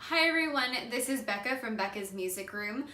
Hi everyone, this is Becca from Becca's Music Room.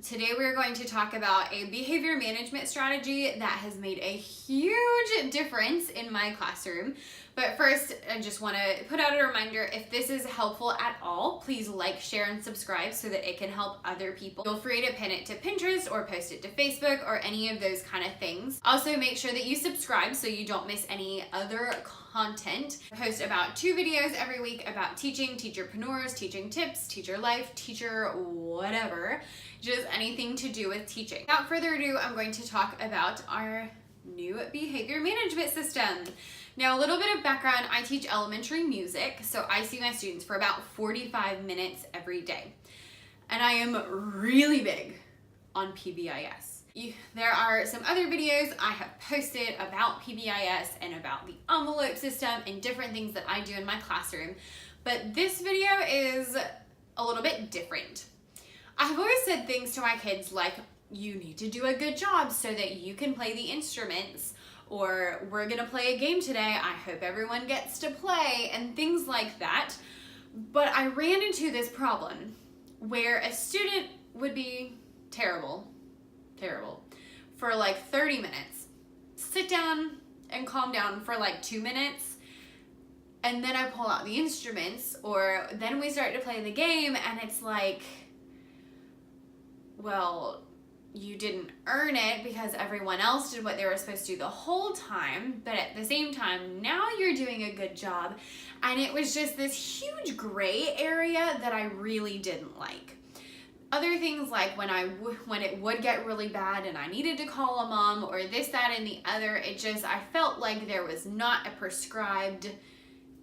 Today we're going to talk about a behavior management strategy that has made a huge difference in my classroom. But first, I just want to put out a reminder, if this is helpful at all, please like, share, and subscribe so that it can help other people. Feel free to pin it to Pinterest or post it to Facebook or any of those kind of things. Also, make sure that you subscribe so you don't miss any other content. I post about 2 videos every week about teaching, teacherpreneurs, teaching tips, teacher life, teacher whatever, just anything to do with teaching. Without further ado, I'm going to talk about our new behavior management system. Now, a little bit of background, I teach elementary music, so I see my students for about 45 minutes every day. And I am really big on PBIS. There are some other videos I have posted about PBIS and about the envelope system and different things that I do in my classroom, but this video is a little bit different. I've always said things to my kids like, you need to do a good job so that you can play the instruments, or we're gonna play a game today, I hope everyone gets to play, and things like that. But I ran into this problem where a student would be terrible, for like 30 minutes, sit down and calm down for like 2 minutes, and then I pull out the instruments, or then we start to play the game, and it's like, well, you didn't earn it because everyone else did what they were supposed to do the whole time, but at the same time, now you're doing a good job. And it was just this huge gray area that I really didn't like. Other things like when it would get really bad and I needed to call a mom, or this, that, and the other, I felt like there was not a prescribed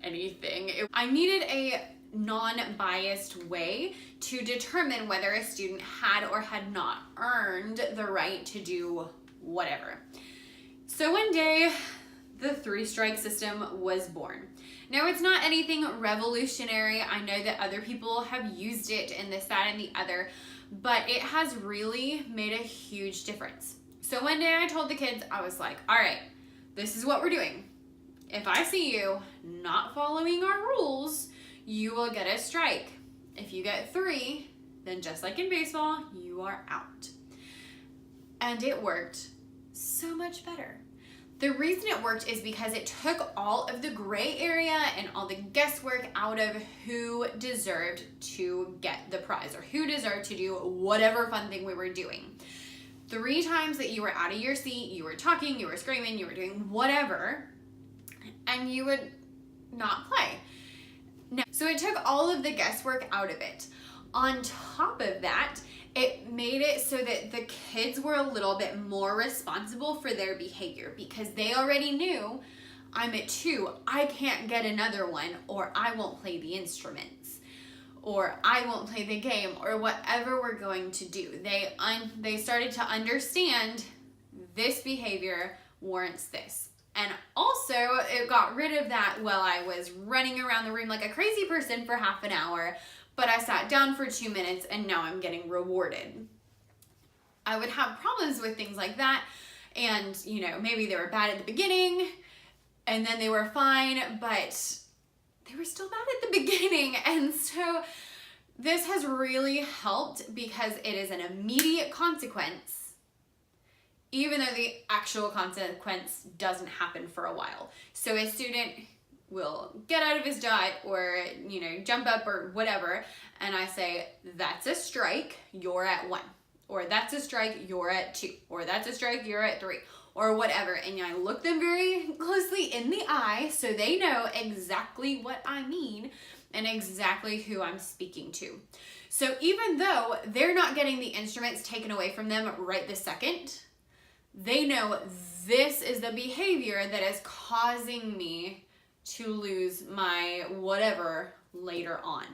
anything. I needed a non-biased way to determine whether a student had or had not earned the right to do whatever. So one day, the 3-strike system was born. Now, it's not anything revolutionary. I know that other people have used it and this, that, and the other, but it has really made a huge difference. So one day I told the kids, I was like, all right, this is what we're doing. If I see you not following our rules, you will get a strike. If you get 3, then just like in baseball, you are out. And it worked so much better. The reason it worked is because it took all of the gray area and all the guesswork out of who deserved to get the prize or who deserved to do whatever fun thing we were doing. 3 times that you were out of your seat, you were talking, you were screaming, you were doing whatever, and you would not play. Now, so it took all of the guesswork out of it. On top of that, it made it so that the kids were a little bit more responsible for their behavior because they already knew, I'm at 2, I can't get another one, or I won't play the instruments, or I won't play the game, or whatever we're going to do. They started to understand this behavior warrants this. And also, it got rid of that while I was running around the room like a crazy person for half an hour, but I sat down for 2 minutes and now I'm getting rewarded. I would have problems with things like that, and maybe they were bad at the beginning and then they were fine, but they were still bad at the beginning. And so this has really helped because it is an immediate consequence, even though the actual consequence doesn't happen for a while. So a student will get out of his dot or, jump up or whatever, and I say, that's a strike, you're at 1. Or that's a strike, you're at 2. Or that's a strike, you're at 3. Or whatever. And I look them very closely in the eye so they know exactly what I mean and exactly who I'm speaking to. So even though they're not getting the instruments taken away from them right this second, they know this is the behavior that is causing me to lose my whatever later on.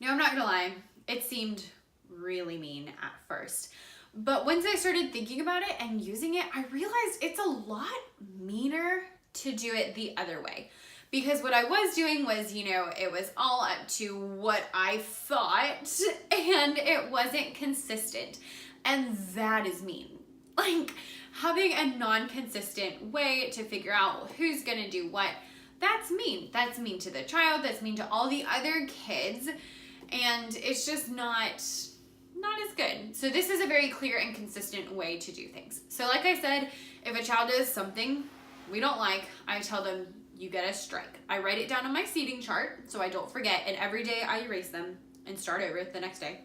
Now, I'm not gonna lie, it seemed really mean at first. But once I started thinking about it and using it, I realized it's a lot meaner to do it the other way. Because what I was doing was, it was all up to what I thought, and it wasn't consistent. And that is mean. Like, having a non-consistent way to figure out who's gonna do what, that's mean. That's mean to the child, that's mean to all the other kids, and it's just not as good. So this is a very clear and consistent way to do things. So like I said, if a child does something we don't like, I tell them, you get a strike. I write it down on my seating chart so I don't forget, and every day I erase them and start over the next day.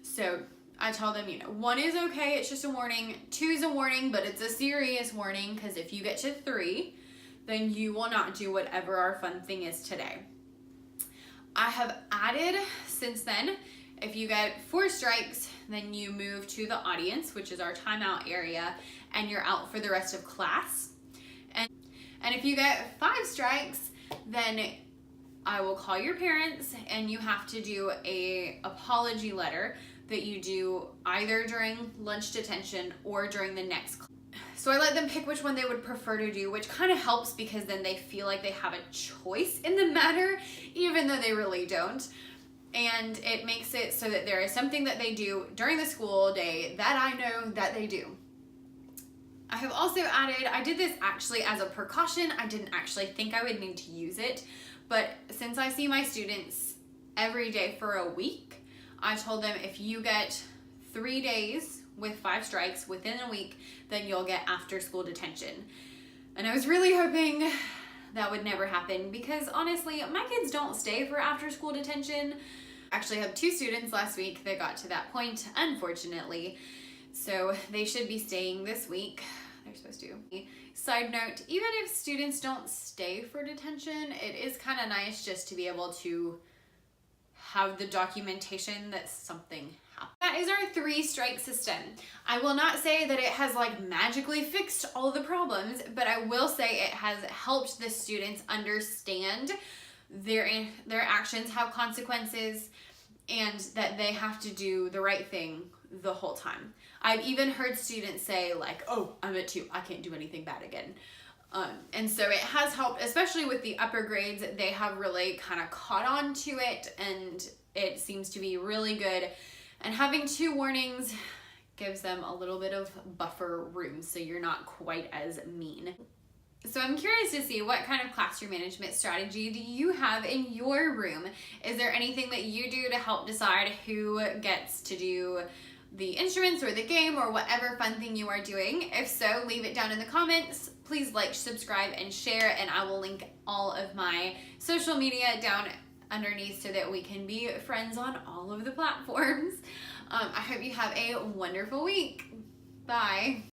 So I tell them, 1 is okay, it's just a warning. 2 is a warning, but it's a serious warning, because if you get to 3, then you will not do whatever our fun thing is today. I have added since then, if you get 4 strikes, then you move to the audience, which is our timeout area, and you're out for the rest of class. And if you get 5 strikes, then I will call your parents, and you have to do a apology letter that you do either during lunch detention or during the next class. So I let them pick which one they would prefer to do, which kind of helps because then they feel like they have a choice in the matter, even though they really don't. And it makes it so that there is something that they do during the school day that I know that they do. I have also added, I did this actually as a precaution. I didn't actually think I would need to use it, but since I see my students every day for a week, I told them if you get 3 days with 5 strikes within a week, then you'll get after school detention. And I was really hoping that would never happen, because honestly, my kids don't stay for after school detention. I actually have 2 students last week that got to that point, unfortunately. So they should be staying this week. They're supposed to. Side note, even if students don't stay for detention, it is kind of nice just to be able to have the documentation that something happened. That is our 3 strike system. I will not say that it has magically fixed all the problems, but I will say it has helped the students understand their actions have consequences, and that they have to do the right thing the whole time. I've even heard students say oh, I'm at 2, I can't do anything bad again. And so it has helped, especially with the upper grades. They have really kind of caught on to it, and it seems to be really good. And having 2 warnings gives them a little bit of buffer room, so you're not quite as mean. So I'm curious to see, what kind of classroom management strategy do you have in your room? Is there anything that you do to help decide who gets to do the instruments or the game or whatever fun thing you are doing? If so, leave it down in the comments. Please like, subscribe, and share, and I will link all of my social media down underneath so that we can be friends on all of the platforms. I hope you have a wonderful week. Bye.